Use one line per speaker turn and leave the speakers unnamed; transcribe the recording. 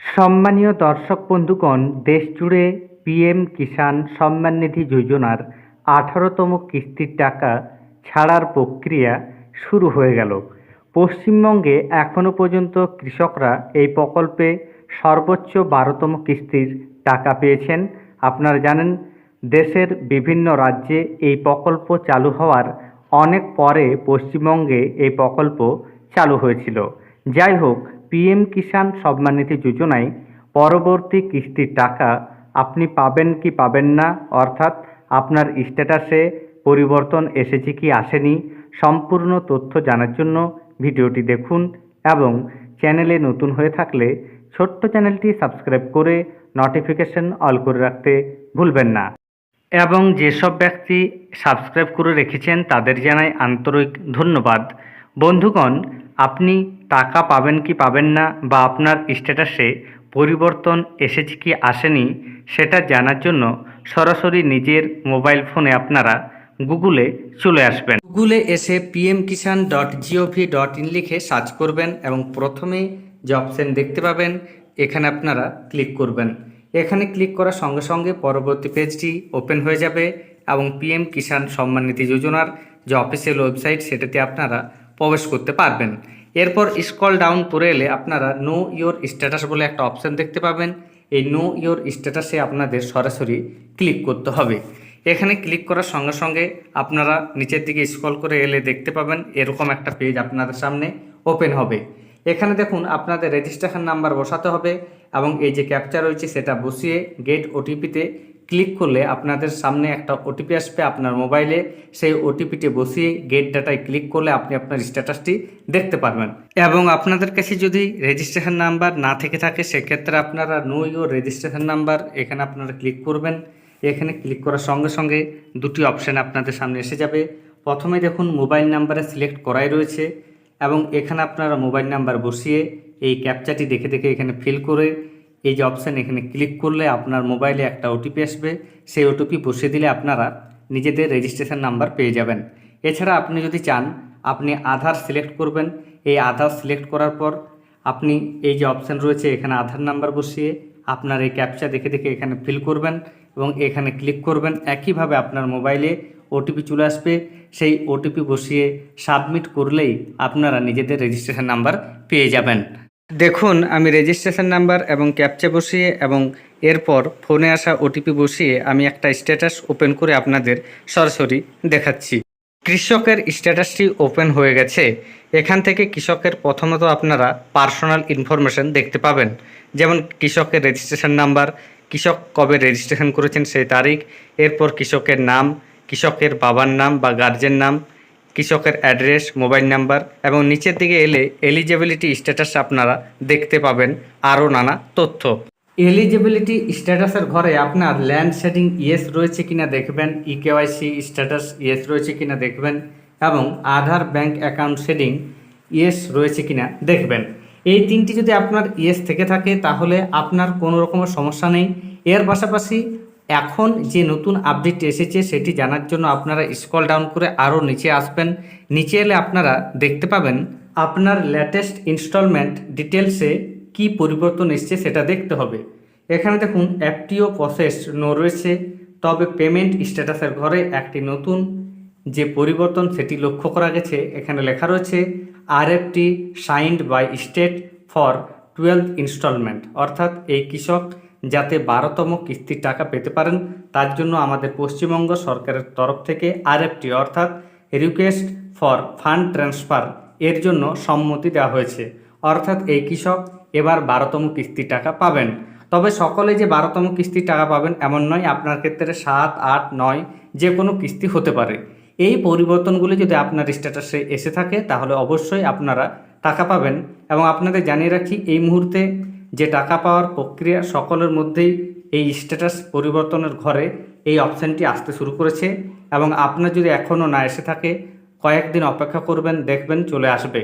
সম্মানীয় দর্শক বন্ধুগণ, দেশজুড়ে পিএম কিষাণ সম্মান নিধি যোজনার 18তম কিস্তির টাকা ছাড়ার প্রক্রিয়া শুরু হয়ে গেল। পশ্চিমবঙ্গে এখনও পর্যন্ত কৃষকরা এই প্রকল্পে সর্বোচ্চ 12তম কিস্তির টাকা পেয়েছেন। আপনারা জানেন, দেশের বিভিন্ন রাজ্যে এই প্রকল্প চালু হওয়ার অনেক পরে পশ্চিমবঙ্গে এই প্রকল্প চালু হয়েছিল। যাই হোক, পিএম কিষাণ সম্মান নিধি যোজনায় পরবর্তী কিস্তির টাকা আপনি পাবেন কি পাবেন না, অর্থাৎ আপনার স্ট্যাটাসে পরিবর্তন এসেছে কি আসেনি, সম্পূর্ণ তথ্য জানার জন্য ভিডিওটি দেখুন এবং চ্যানেলে নতুন হয়ে থাকলে ছোট্ট চ্যানেলটি সাবস্ক্রাইব করে নোটিফিকেশন অল করে রাখতে ভুলবেন না। এবং যেসব ব্যক্তি সাবস্ক্রাইব করে রেখেছেন তাদের জানাই আন্তরিক ধন্যবাদ। বন্ধুগণ, আপনি টাকা পাবেন কি পাবেন না বা আপনার স্ট্যাটাসে পরিবর্তন এসেছে কি আসেনি সেটা জানার জন্য সরাসরি নিজের মোবাইল ফোনে আপনারা গুগলে চলে আসবেন। গুগলে এসে pmkishan.gov.in লিখে সার্চ করবেন এবং প্রথমে যে অপশান দেখতে পাবেন এখানে আপনারা ক্লিক করবেন। এখানে ক্লিক করার সঙ্গে সঙ্গে পরবর্তী পেজটি ওপেন হয়ে যাবে এবং পিএম কিষাণ সম্মান নিধি যোজনার যে অফিসিয়াল ওয়েবসাইট সেটাতে আপনারা প্রবেশ করতে পারবেন। এরপর স্ক্রল ডাউন করে এলে আপনারা নো ইওর স্ট্যাটাস বলে একটা অপশান দেখতে পাবেন। এই নো ইওর স্ট্যাটাসে আপনাদের সরাসরি ক্লিক করতে হবে। এখানে ক্লিক করার সঙ্গে সঙ্গে আপনারা নিচের দিকে স্ক্রল করে এলে দেখতে পাবেন এরকম একটা পেজ আপনাদের সামনে ওপেন হবে। এখানে দেখুন, আপনাদের রেজিস্ট্রেশন নাম্বার বসাতে হবে এবং এই যে ক্যাপচা রয়েছে সেটা বসিয়ে গেট ওটিপিতে ক্লিক করলে আপনাদের সামনে একটা ওটিপি আসবে আপনার মোবাইলে। সেই ওটিপিটি বসিয়ে গেট ডাটায় ক্লিক করলে আপনি আপনার স্ট্যাটাসটি দেখতে পারবেন। এবং আপনাদের কাছে যদি রেজিস্ট্রেশন নাম্বার না থেকে থাকে সেক্ষেত্রে আপনারা নো ইওর রেজিস্ট্রেশন নাম্বার এখানে আপনারা ক্লিক করবেন। এখানে ক্লিক করার সঙ্গে সঙ্গে দুটি অপশান আপনাদের সামনে এসে যাবে। প্রথমে দেখুন মোবাইল নাম্বারে সিলেক্ট করাই রয়েছে এবং এখানে আপনারা মোবাইল নাম্বার বসিয়ে এই ক্যাপচাটি দেখে দেখে এখানে ফিল করে এই যে অপশান এখানে ক্লিক করলে আপনার মোবাইলে একটা ওটিপি আসবে। সেই ওটিপি বসিয়ে দিলে আপনারা নিজেদের রেজিস্ট্রেশন নাম্বার পেয়ে যাবেন। এছাড়া আপনি যদি চান আপনি আধার সিলেক্ট করবেন। এই আধার সিলেক্ট করার পর আপনি এই যে অপশান রয়েছে এখানে আধার নাম্বার বসিয়ে আপনার এই ক্যাপচা দেখে দেখে এখানে ফিল করবেন এবং এখানে ক্লিক করবেন। একইভাবে আপনার মোবাইলে ওটিপি চলে আসবে। সেই ওটিপি বসিয়ে সাবমিট করলেই আপনারা নিজেদের রেজিস্ট্রেশন নাম্বার পেয়ে যাবেন। দেখুন, আমি রেজিস্ট্রেশন নাম্বার এবং ক্যাপচা বসিয়ে এবং এরপর ফোনে আসা ওটিপি বসিয়ে আমি একটা স্ট্যাটাস ওপেন করে আপনাদের সরাসরি দেখাচ্ছি। কৃষকের স্ট্যাটাসটি ওপেন হয়ে গেছে। এখান থেকে কৃষকের প্রথমত আপনারা পার্সোনাল ইনফরমেশন দেখতে পাবেন, যেমন কৃষকের রেজিস্ট্রেশন নাম্বার, কৃষক কবে রেজিস্ট্রেশন করেছেন সেই তারিখ, এরপর কৃষকের নাম, কৃষকের বাবার নাম বা গার্জেন নাম, কৃষকের অ্যাড্রেস, মোবাইল নাম্বার এবং নিচের দিকে এলে এলিজিবিলিটি স্ট্যাটাস আপনারা দেখতে পাবেন আরও নানা তথ্য। এলিজিবিলিটি স্ট্যাটাসের ঘরে আপনার ল্যান্ড শেডিং ইয়েস রয়েছে কিনা দেখবেন, ইকেওয়াইসি স্ট্যাটাস ইয়েস রয়েছে কিনা দেখবেন এবং আধার ব্যাংক অ্যাকাউন্ট শেডিং ইয়েস রয়েছে কিনা দেখবেন। এই তিনটি যদি আপনার ইয়েস থেকে থাকে তাহলে আপনার কোনো রকমের সমস্যা নেই। এর পাশাপাশি এখন যে নতুন আপডেট এসেছে সেটি জানার জন্য আপনারা স্ক্রল ডাউন করে আরও নিচে আসবেন। নিচে এলে আপনারা দেখতে পাবেন আপনার লেটেস্ট ইনস্টলমেন্ট ডিটেলসে কি পরিবর্তন এসছে সেটা দেখতে হবে। এখানে দেখুন এফটিও প্রসেস নো রয়েছে, তবে পেমেন্ট স্ট্যাটাসের ঘরে একটি নতুন যে পরিবর্তন সেটি লক্ষ্য করা গেছে। এখানে লেখা রয়েছে RFT signed by state for 12th instalment, অর্থাৎ এই কৃষক যাতে 12তম কিস্তির টাকা পেতে পারেন তার জন্য আমাদের পশ্চিমবঙ্গ সরকারের তরফ থেকে আরএফটি অর্থাৎ রিকোয়েস্ট ফর ফান্ড ট্রান্সফার এর জন্য সম্মতি দেওয়া হয়েছে। অর্থাৎ এই কৃষক এবার 12তম কিস্তির টাকা পাবেন। তবে সকলে যে 12তম কিস্তির টাকা পাবেন এমন নয়, আপনার ক্ষেত্রে 7, 8, 9 যে কোনো কিস্তি হতে পারে। এই পরিবর্তনগুলি যদি আপনার স্ট্যাটাসে এসে থাকে তাহলে অবশ্যই আপনারা টাকা পাবেন। এবং আপনাদের জানিয়ে রাখি, এই মুহূর্তে যে টাকা পাওয়ার প্রক্রিয়া সকলের মধ্যেই এই স্ট্যাটাস পরিবর্তনের ঘরে এই অপশানটি আসতে শুরু করেছে এবং আপনার যদি এখনও না এসে থাকে কয়েকদিন অপেক্ষা করবেন, দেখবেন চলে আসবে।